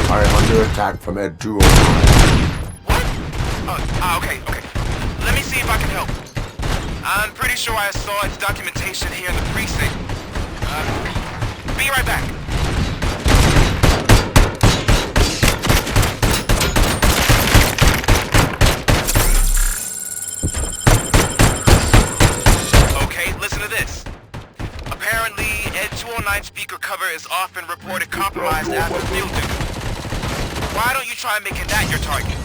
I am under attack from Ed 209. What? Okay. Let me see if I can help. I'm pretty sure I saw its documentation here in the precinct. Be right back. Okay, listen to this. Apparently, Ed 209 speaker cover is often reported compromised after field duty. Why don't you try making that your target?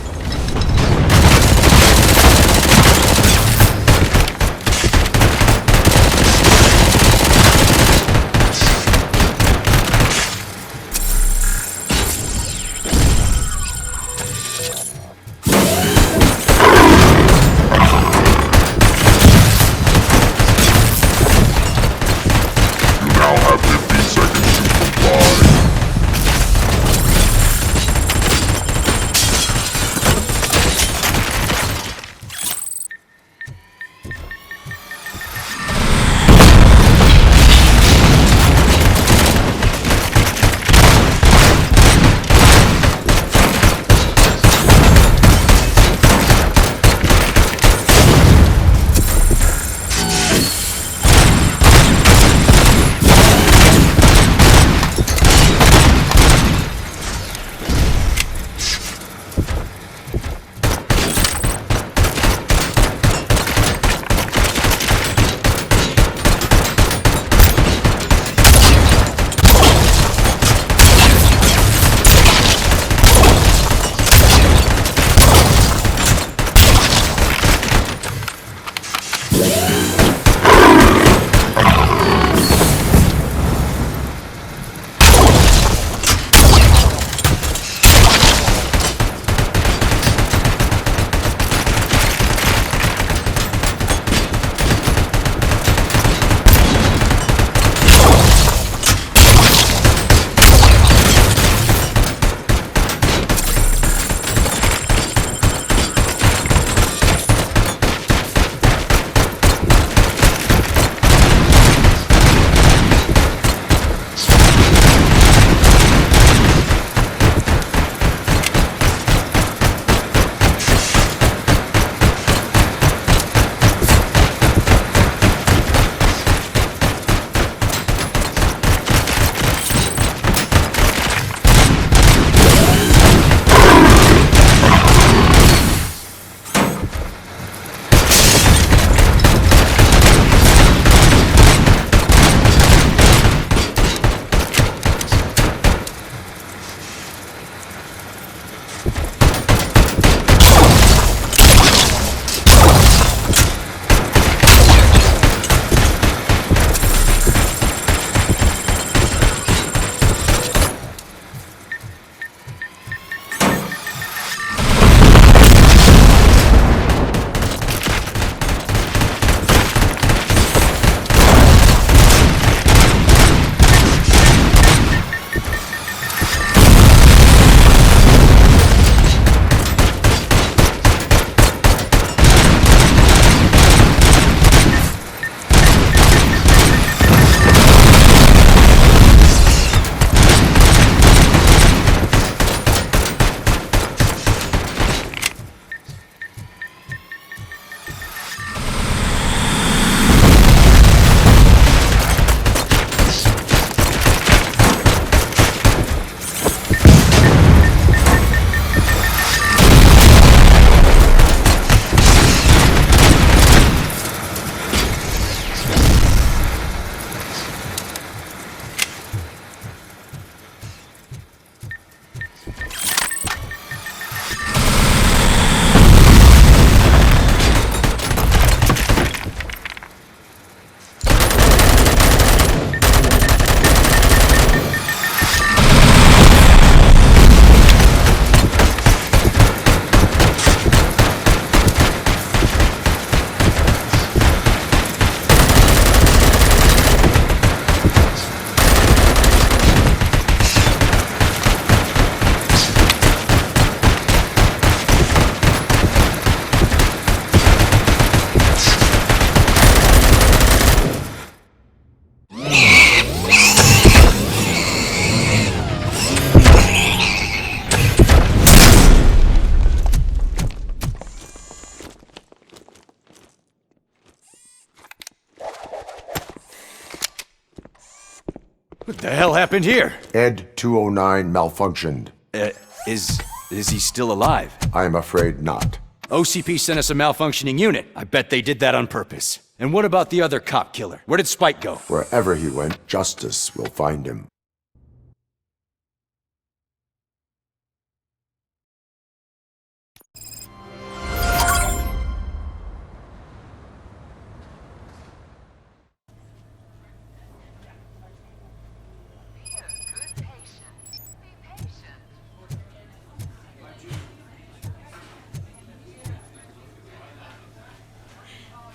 What the hell happened here? Ed 209 malfunctioned. Is he still alive? I'm afraid not. OCP sent us a malfunctioning unit. I bet they did that on purpose. And what about the other cop killer? Where did Spike go? Wherever he went, justice will find him.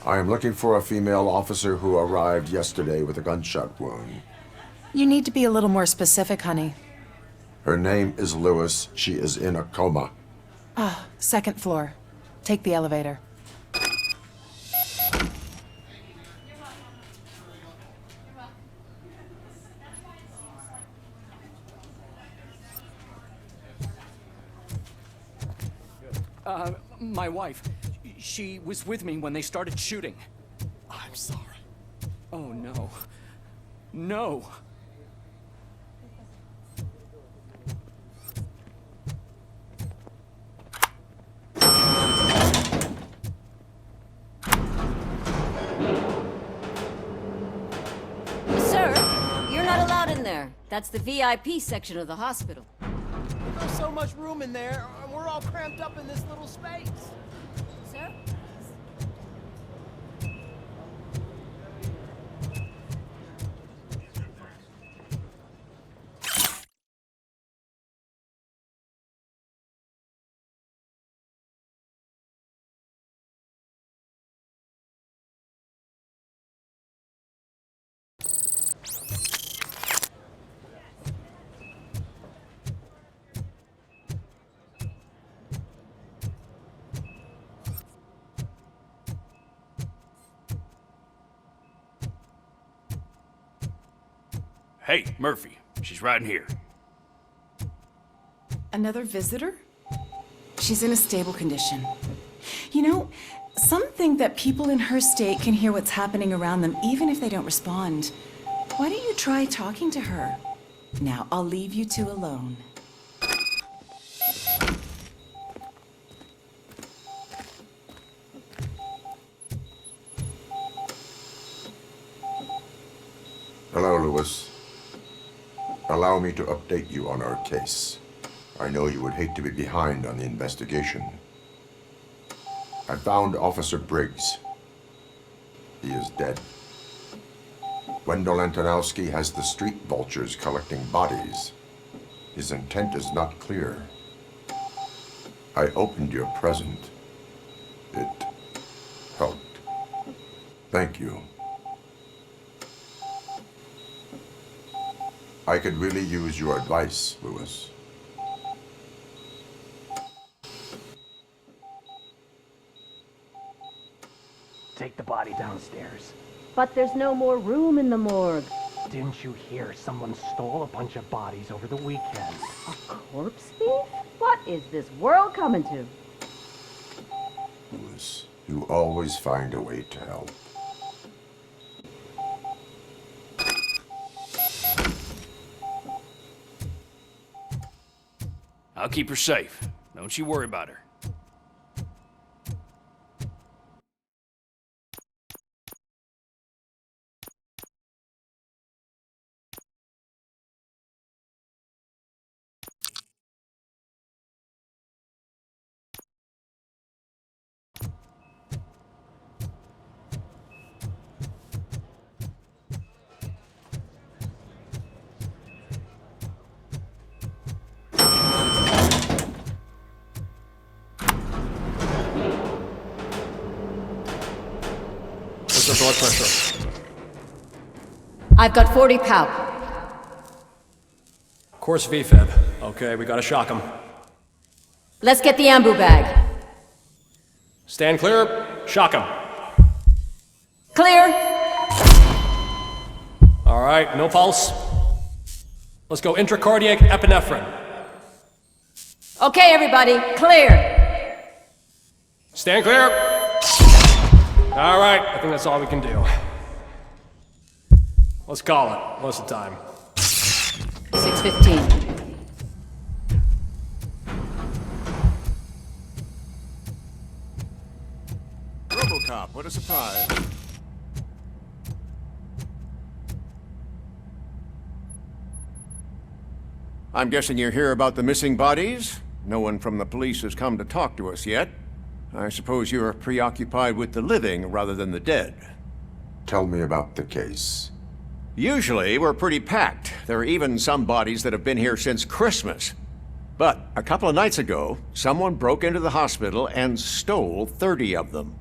I am looking for a female officer who arrived yesterday with a gunshot wound. You need to be a little more specific, honey. Her name is Lewis. She is in a coma. Second floor. Take the elevator. My wife. She was with me when they started shooting. I'm sorry. Oh, no. No! Sir, you're not allowed in there. That's the VIP section of the hospital. There's so much room in there, and we're all cramped up in this little space. Sir? Hey, Murphy. She's right in here. Another visitor? She's in a stable condition. You know, some think that people in her state can hear what's happening around them even if they don't respond. Why don't you try talking to her? Now, I'll leave you two alone. Hello, Lewis. Allow me to update you on our case. I know you would hate to be behind on the investigation. I found Officer Briggs. He is dead. Wendell Antonowski has the street vultures collecting bodies. His intent is not clear. I opened your present. It helped. Thank you. I could really use your advice, Lewis. Take the body downstairs. But there's no more room in the morgue. Didn't you hear someone stole a bunch of bodies over the weekend? A corpse thief? What is this world coming to? Lewis, you always find a way to help. I'll keep her safe. Don't you worry about her. What's her blood pressure? I've got 40 pow. Course VFib. Okay, we gotta shock him. Let's get the ambu bag. Stand clear. Shock him. Clear. All right, no pulse. Let's go intracardiac epinephrine. Okay, everybody, clear. Stand clear. All right, I think that's all we can do. Let's call it. What's the time? 6:15. Robocop, what a surprise. I'm guessing you're here about the missing bodies? No one from the police has come to talk to us yet. I suppose you're preoccupied with the living rather than the dead. Tell me about the case. Usually, we're pretty packed. There are even some bodies that have been here since Christmas. But a couple of nights ago, someone broke into the hospital and stole 30 of them.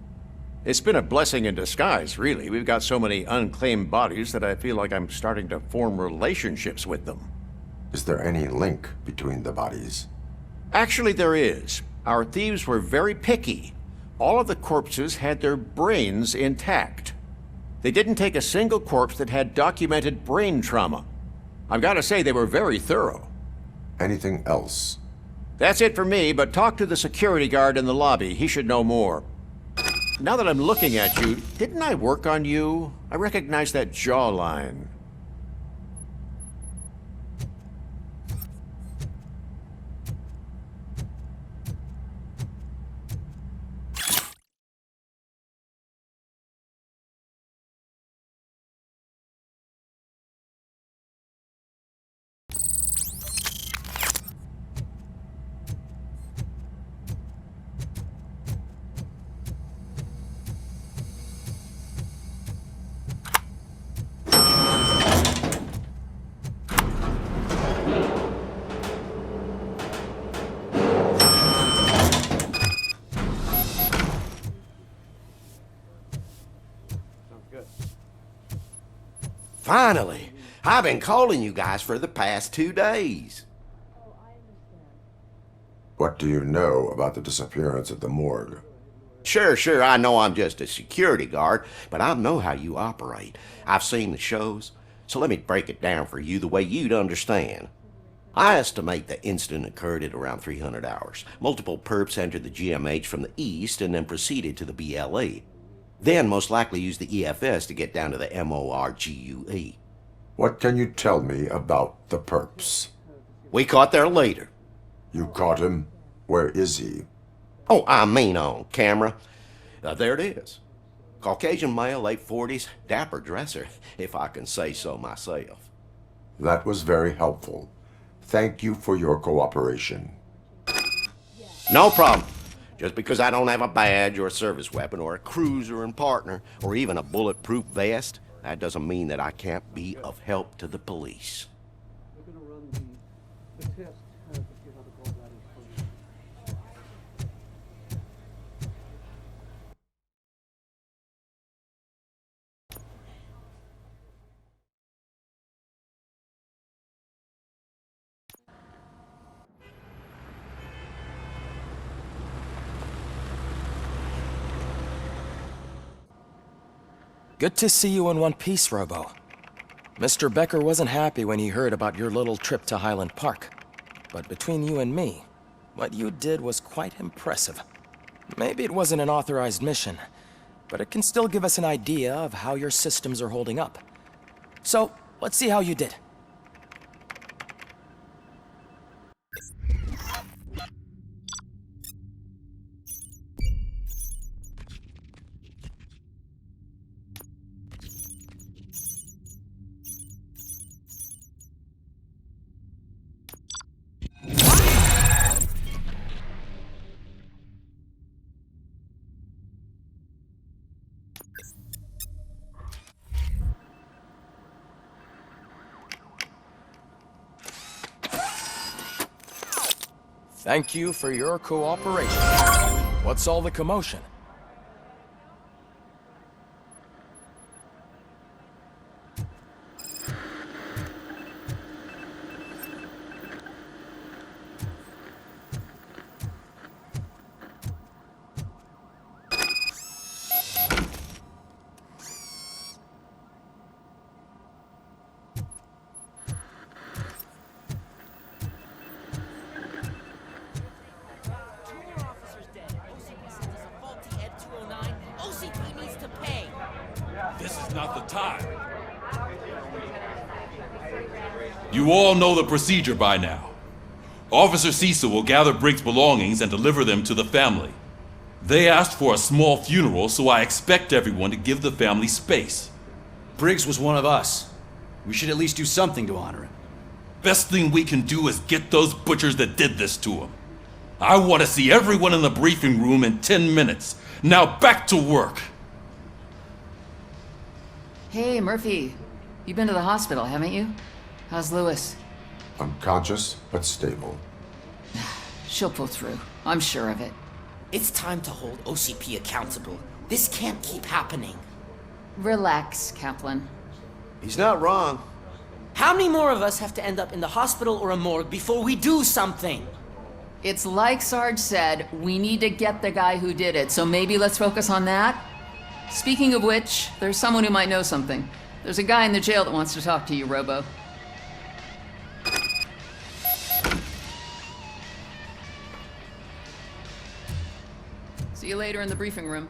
It's been a blessing in disguise, really. We've got so many unclaimed bodies that I feel like I'm starting to form relationships with them. Is there any link between the bodies? Actually, there is. Our thieves were very picky. All of the corpses had their brains intact. They didn't take a single corpse that had documented brain trauma. I've got to say, they were very thorough. Anything else? That's it for me, but talk to the security guard in the lobby. He should know more. Now that I'm looking at you, didn't I work on you? I recognize that jawline. Finally! I've been calling you guys for the past 2 days. What do you know about the disappearance at the morgue? Sure, I know I'm just a security guard, but I know how you operate. I've seen the shows, so let me break it down for you the way you'd understand. I estimate the incident occurred at around 300 hours. Multiple perps entered the GMH from the east and then proceeded to the BLE. Then most likely used the EFS to get down to the MORGUE. What can you tell me about the perps? We caught their leader. You caught him? Where is he? Oh, I mean on camera. There it is. Caucasian male, late 40s, dapper dresser, if I can say so myself. That was very helpful. Thank you for your cooperation. No problem. Just because I don't have a badge or a service weapon or a cruiser and partner or even a bulletproof vest, that doesn't mean that I can't be of help to the police. Good to see you in one piece, Robo. Mr. Becker wasn't happy when he heard about your little trip to Highland Park. But between you and me, what you did was quite impressive. Maybe it wasn't an authorized mission, but it can still give us an idea of how your systems are holding up. So, let's see how you did. Thank you for your cooperation. What's all the commotion? You all know the procedure by now. Officer Cecil will gather Briggs' belongings and deliver them to the family. They asked for a small funeral, so I expect everyone to give the family space. Briggs was one of us. We should at least do something to honor him. Best thing we can do is get those butchers that did this to him. I want to see everyone in the briefing room in 10 minutes. Now back to work. Hey, Murphy. You've been to the hospital, haven't you? How's Lewis? Unconscious, but stable. She'll pull through. I'm sure of it. It's time to hold OCP accountable. This can't keep happening. Relax, Kaplan. He's not wrong. How many more of us have to end up in the hospital or a morgue before we do something? It's like Sarge said, we need to get the guy who did it, so maybe let's focus on that? Speaking of which, there's someone who might know something. There's a guy in the jail that wants to talk to you, Robo. See you later in the briefing room.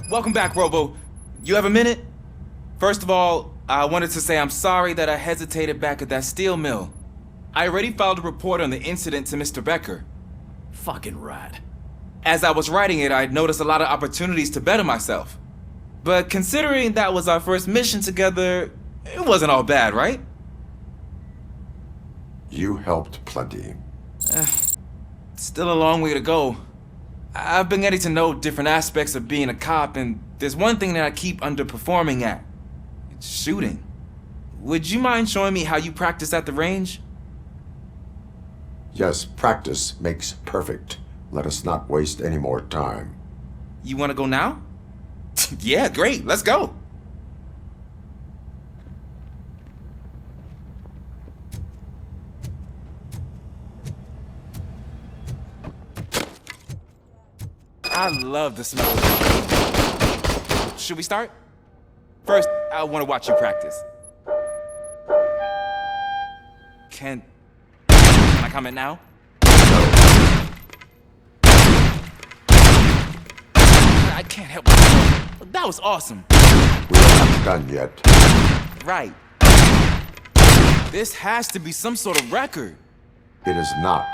Welcome back, Robo. You have a minute? First of all, I wanted to say I'm sorry that I hesitated back at that steel mill. I already filed a report on the incident to Mr. Becker. Fucking rat. As I was writing it, I'd noticed a lot of opportunities to better myself. But considering that was our first mission together, it wasn't all bad, right? You helped plenty. Still a long way to go. I've been getting to know different aspects of being a cop, and there's one thing that I keep underperforming at. It's shooting. Would you mind showing me how you practice at the range? Yes, practice makes perfect. Let us not waste any more time. You want to go now? Yeah, great. Let's go. I love the smell of it. Should we start? First, I want to watch you practice. Can I comment now? I can't help myself. That was awesome. We're not done yet. Right. This has to be some sort of record. It is not.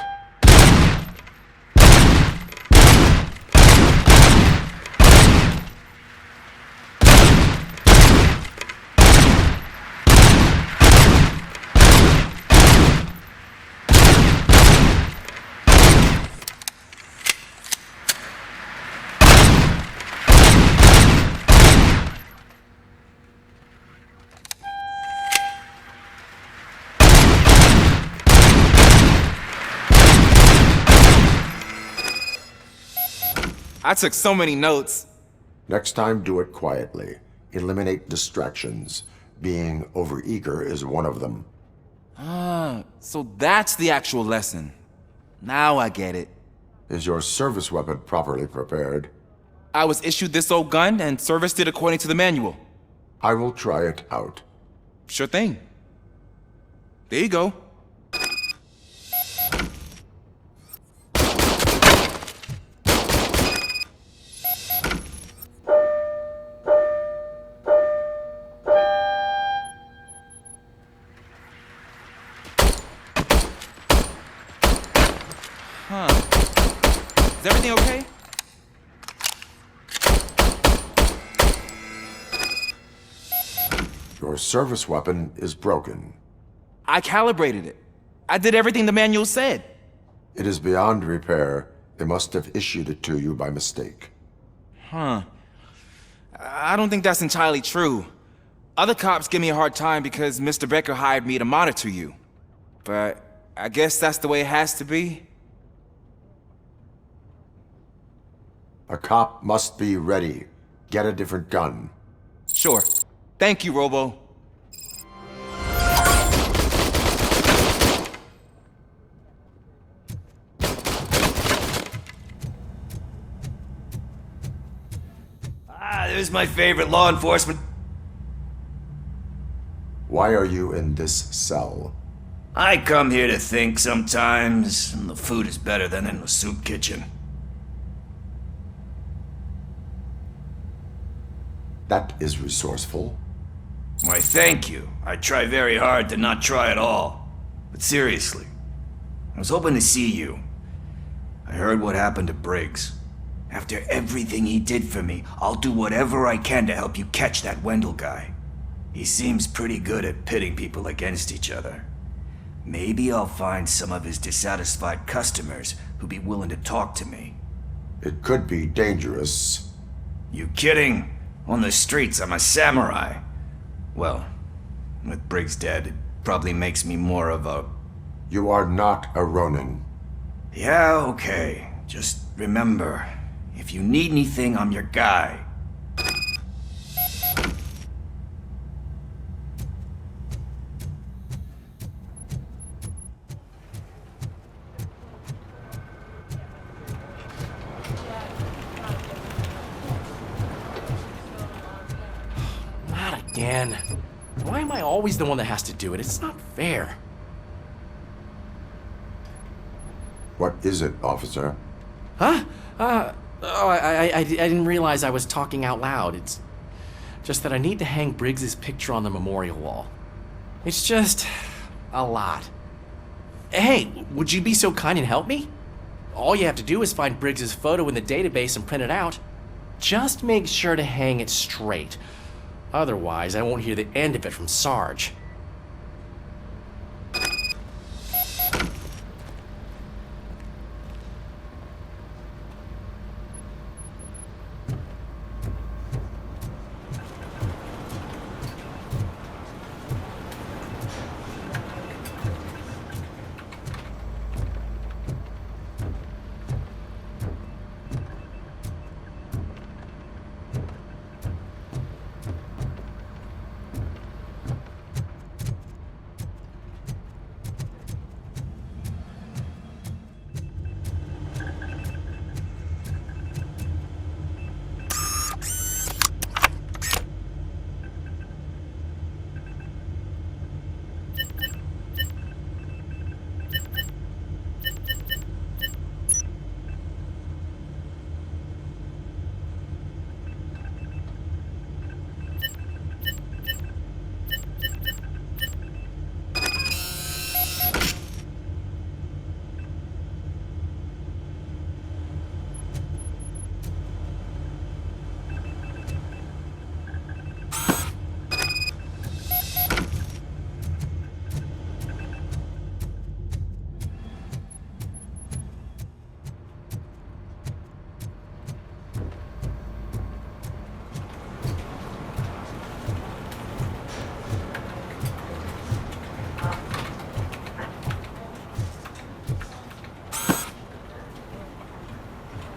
I took so many notes. Next time, do it quietly. Eliminate distractions. Being overeager is one of them. Ah, so that's the actual lesson. Now I get it. Is your service weapon properly prepared? I was issued this old gun and serviced it according to the manual. I will try it out. Sure thing. There you go. Huh. Is everything okay? Your service weapon is broken. I calibrated it. I did everything the manual said. It is beyond repair. They must have issued it to you by mistake. Huh. I don't think that's entirely true. Other cops give me a hard time because Mr. Becker hired me to monitor you. But I guess that's the way it has to be. A cop must be ready. Get a different gun. Sure. Thank you, Robo. There's my favorite law enforcement. Why are you in this cell? I come here to think sometimes, and the food is better than in the soup kitchen. That is resourceful. Why, thank you. I try very hard to not try at all. But seriously, I was hoping to see you. I heard what happened to Briggs. After everything he did for me, I'll do whatever I can to help you catch that Wendell guy. He seems pretty good at pitting people against each other. Maybe I'll find some of his dissatisfied customers who'd be willing to talk to me. It could be dangerous. You kidding? On the streets, I'm a samurai. Well, with Briggs dead, it probably makes me more of a... You are not a Ronin. Yeah, okay. Just remember, if you need anything, I'm your guy. Not again. Why am I always the one that has to do it? It's not fair. What is it, officer? Huh? I didn't realize I was talking out loud. It's just that I need to hang Briggs's picture on the memorial wall. It's just a lot. Hey, would you be so kind and help me? All you have to do is find Briggs's photo in the database and print it out. Just make sure to hang it straight. Otherwise, I won't hear the end of it from Sarge.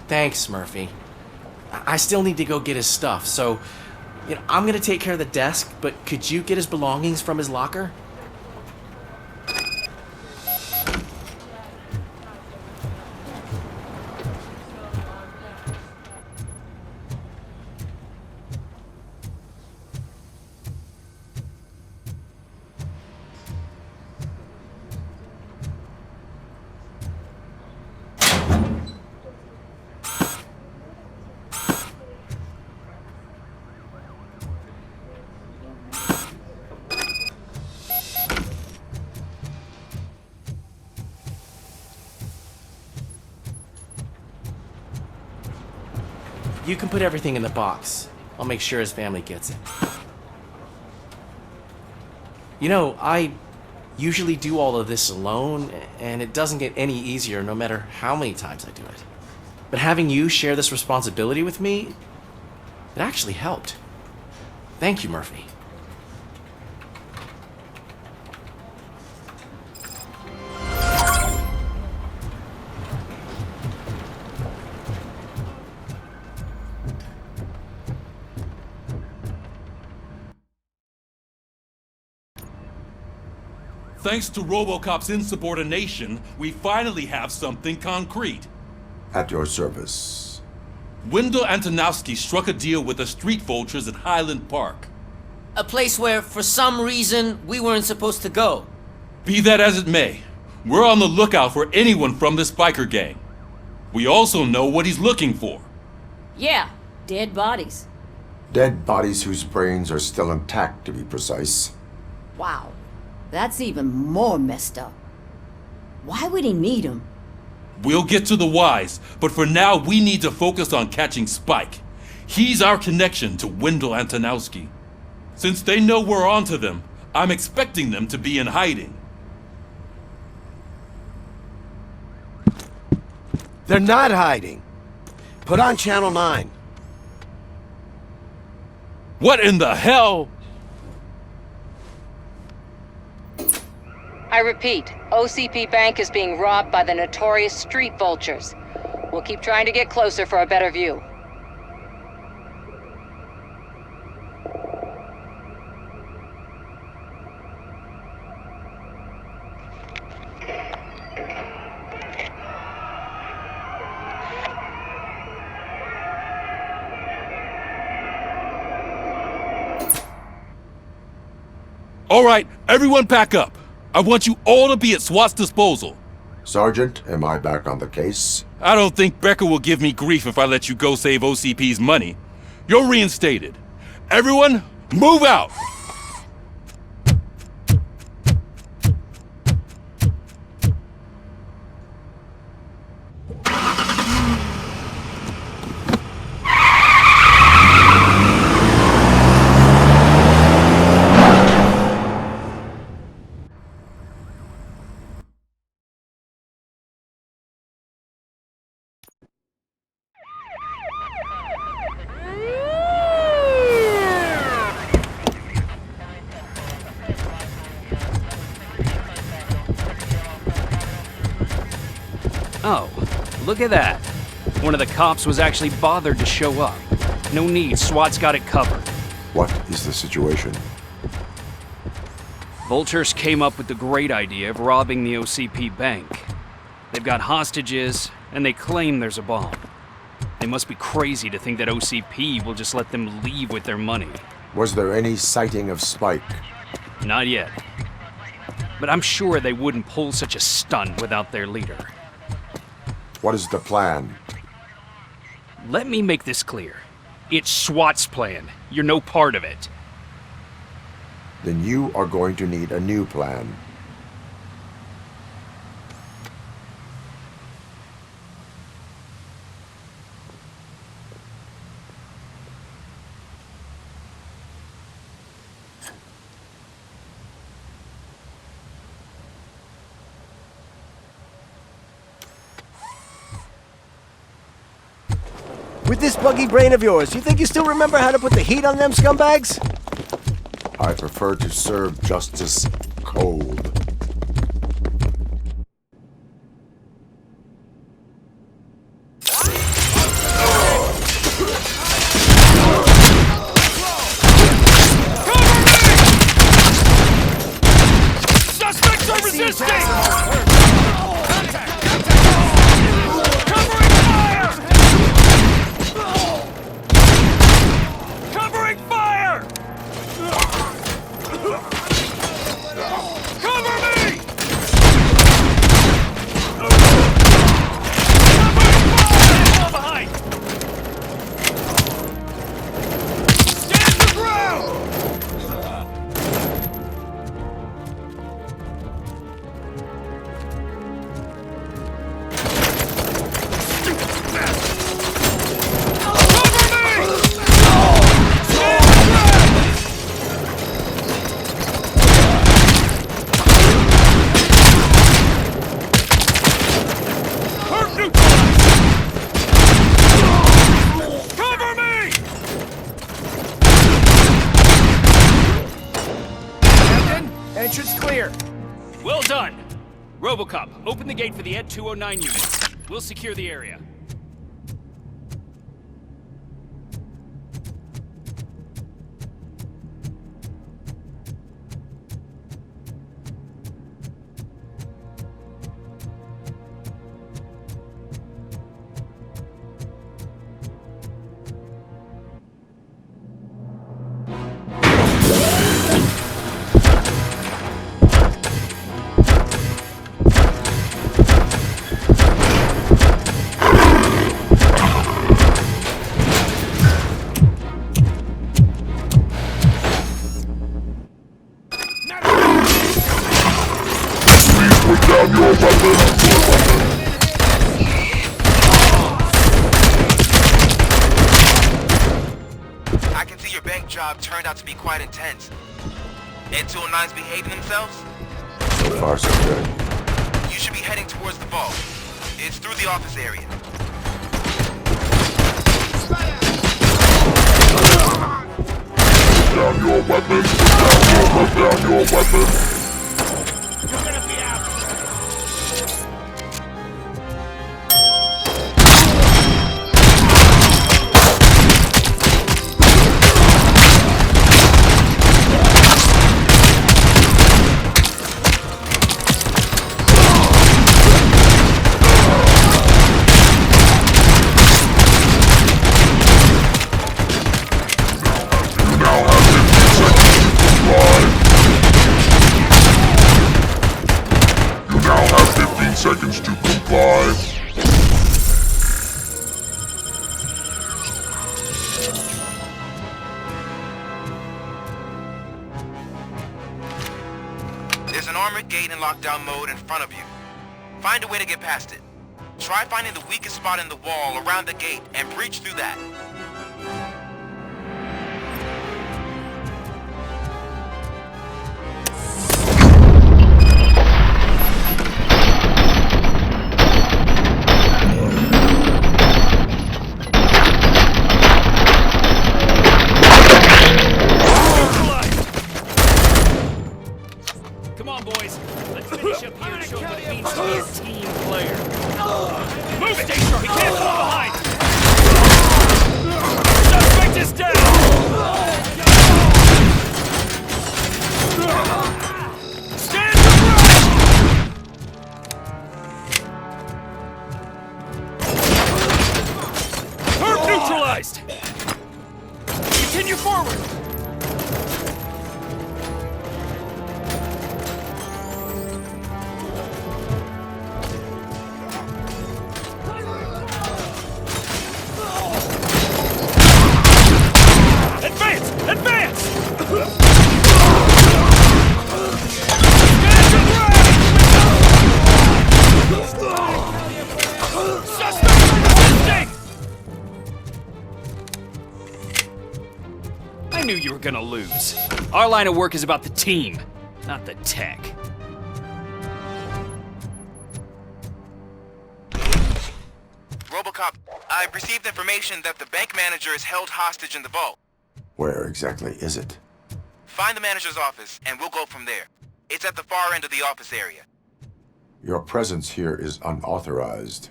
Thanks, Murphy. I still need to go get his stuff, so I'm gonna take care of the desk, but could you get his belongings from his locker? You can put everything in the box. I'll make sure his family gets it. usually do all of this alone, and it doesn't get any easier no matter how many times I do it. But having you share this responsibility with me, it actually helped. Thank you, Murphy. Thanks to Robocop's insubordination, we finally have something concrete. At your service. Wendell Antonowski struck a deal with the street vultures at Highland Park. A place where, for some reason, we weren't supposed to go. Be that as it may, we're on the lookout for anyone from this biker gang. We also know what he's looking for. Yeah, dead bodies. Dead bodies whose brains are still intact, to be precise. Wow, that's even more messed up. Why would he need them? We'll get to the whys, but for now we need to focus on catching Spike. He's our connection to Wendell Antonowski. Since they know we're onto them, I'm expecting them to be in hiding. They're not hiding. Put on Channel 9. What in the hell? I repeat, OCP Bank is being robbed by the notorious street vultures. We'll keep trying to get closer for a better view. All right, everyone pack up. I want you all to be at SWAT's disposal. Sergeant, am I back on the case? I don't think Becker will give me grief if I let you go save OCP's money. You're reinstated. Everyone, move out! Oh, look at that. One of the cops was actually bothered to show up. No need, SWAT's got it covered. What is the situation? Vultures came up with the great idea of robbing the OCP bank. They've got hostages, and they claim there's a bomb. They must be crazy to think that OCP will just let them leave with their money. Was there any sighting of Spike? Not yet. But I'm sure they wouldn't pull such a stunt without their leader. What is the plan? Let me make this clear. It's SWAT's plan. You're no part of it. Then you are going to need a new plan. With this buggy brain of yours, you think you still remember how to put the heat on them scumbags? I prefer to serve justice cold. Suspects are resisting! Entrance clear. Well done. Robocop, open the gate for the Ed 209 unit. We'll secure the area. I can see your bank job turned out to be quite intense. Ed 209's behaving themselves? So far, so good. You should be heading towards the vault. It's through the office area. Down your weapon! Down your weapon! You're gonna be out. Seconds to comply. There's an armored gate in lockdown mode in front of you. Find a way to get past it. Try finding the weakest spot in the wall around the gate and breach through that. Come on, boys. Let's finish up here and show what it means to be a team player. Move it! Stay sharp! We can't fall behind! Suspect is down! Stand your ground! Turret neutralized! Continue forward! Advance! Advance! Stand your ground! Suspect resisting! I knew you were gonna lose. Our line of work is about the team, not the tech. Robocop, I've received information that the bank manager is held hostage in the vault. Where exactly is it? Find the manager's office, and we'll go from there. It's at the far end of the office area. Your presence here is unauthorized.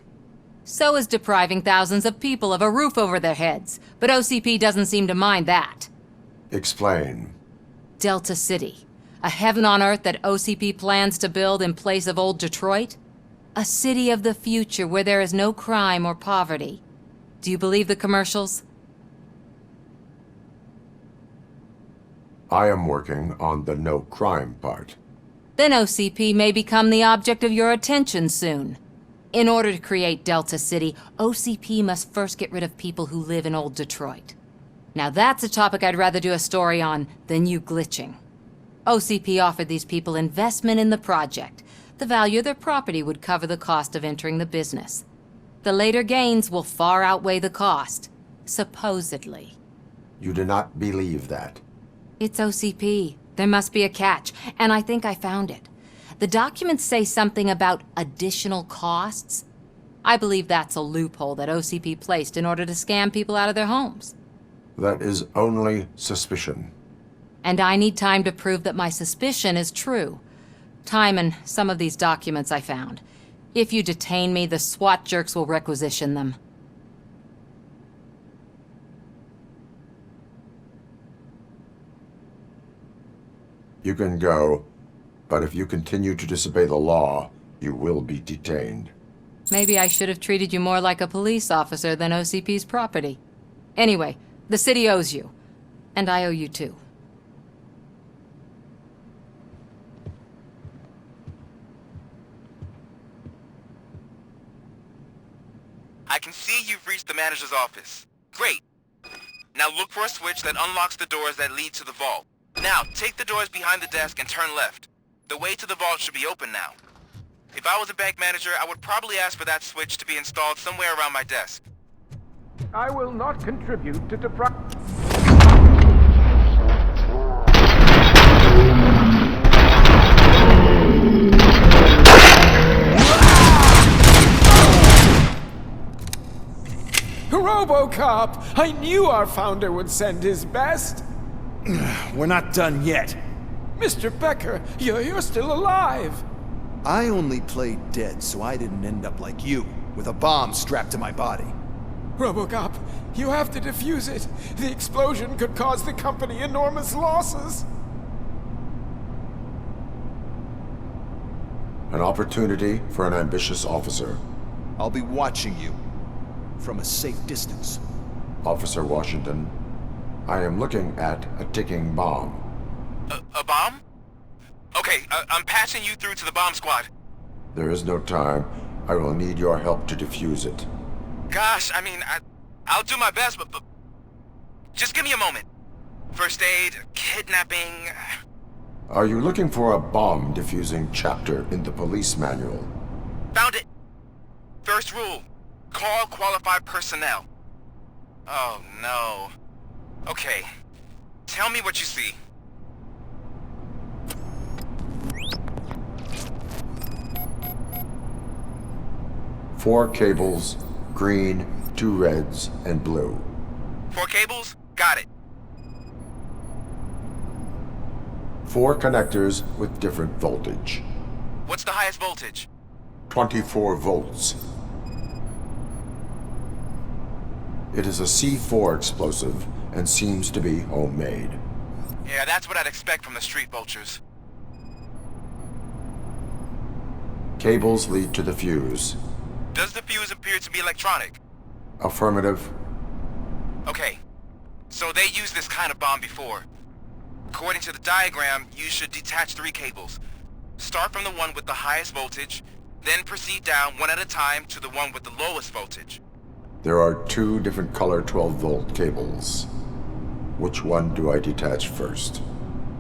So is depriving thousands of people of a roof over their heads. But OCP doesn't seem to mind that. Explain. Delta City. A heaven on earth that OCP plans to build in place of old Detroit? A city of the future where there is no crime or poverty. Do you believe the commercials? I am working on the no crime part. Then OCP may become the object of your attention soon. In order to create Delta City, OCP must first get rid of people who live in old Detroit. Now that's a topic I'd rather do a story on than you glitching. OCP offered these people investment in the project. The value of their property would cover the cost of entering the business. The later gains will far outweigh the cost, supposedly. You do not believe that. It's OCP. There must be a catch, and I think I found it. The documents say something about additional costs. I believe that's a loophole that OCP placed in order to scam people out of their homes. That is only suspicion. And I need time to prove that my suspicion is true. Time and some of these documents I found. If you detain me, the SWAT jerks will requisition them. You can go, but if you continue to disobey the law, you will be detained. Maybe I should have treated you more like a police officer than OCP's property. Anyway, the city owes you. And I owe you too. I can see you've reached the manager's office. Great. Now look for a switch that unlocks the doors that lead to the vault. Now, take the doors behind the desk and turn left. The way to the vault should be open now. If I was a bank manager, I would probably ask for that switch to be installed somewhere around my desk. I will not contribute to Robocop! I knew our founder would send his best! We're not done yet. Mr. Becker, you're still alive! I only played dead so I didn't end up like you, with a bomb strapped to my body. Robocop, you have to defuse it. The explosion could cause the company enormous losses. An opportunity for an ambitious officer. I'll be watching you. From a safe distance. Officer Washington, I am looking at a ticking bomb. A bomb? Okay, I'm patching you through to the bomb squad. There is no time. I will need your help to defuse it. Gosh, I mean, I'll do my best, but just give me a moment. First aid, kidnapping... Are you looking for a bomb defusing chapter in the police manual? Found it! First rule, call qualified personnel. Oh no. Okay, tell me what you see. Four cables, green, 2 reds, and blue. 4 cables? Got it. 4 connectors with different voltage. What's the highest voltage? 24 volts. It is a C4 explosive and seems to be homemade. Yeah, that's what I'd expect from the street vultures. Cables lead to the fuse. Does the fuse appear to be electronic? Affirmative. Okay, so they used this kind of bomb before. According to the diagram, you should detach 3 cables. Start from the one with the highest voltage, then proceed down one at a time to the one with the lowest voltage. There are 2 different color 12-volt cables. Which one do I detach first?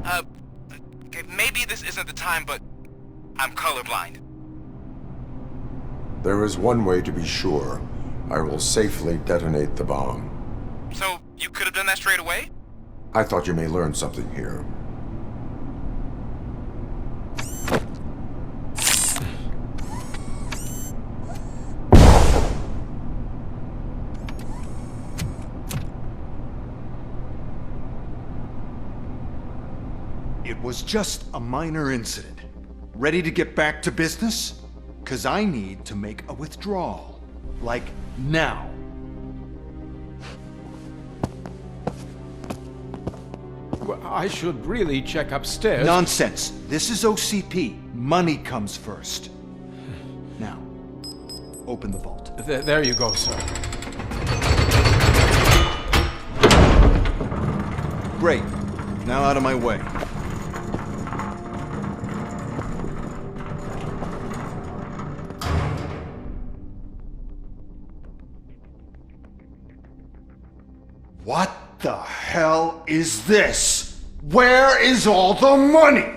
Okay, maybe this isn't the time, but I'm colorblind. There is one way to be sure. I will safely detonate the bomb. So, you could have done that straight away? I thought you may learn something here. It was just a minor incident. Ready to get back to business? 'Cause I need to make a withdrawal. Like, now. Well, I should really check upstairs. Nonsense. This is OCP. Money comes first. Now, open the vault. There you go, sir. Great. Now out of my way. What the hell is this? Where is all the money?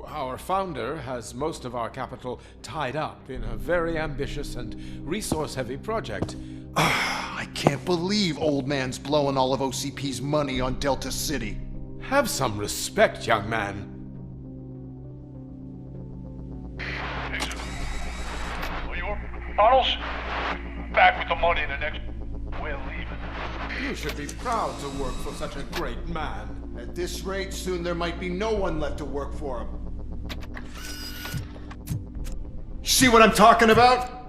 Our founder has most of our capital tied up in a very ambitious and resource-heavy project. I can't believe old man's blowing all of OCP's money on Delta City. Have some respect, young man. Arnold's back with the money in the next... We're leaving. You should be proud to work for such a great man. At this rate, soon there might be no one left to work for him. See what I'm talking about?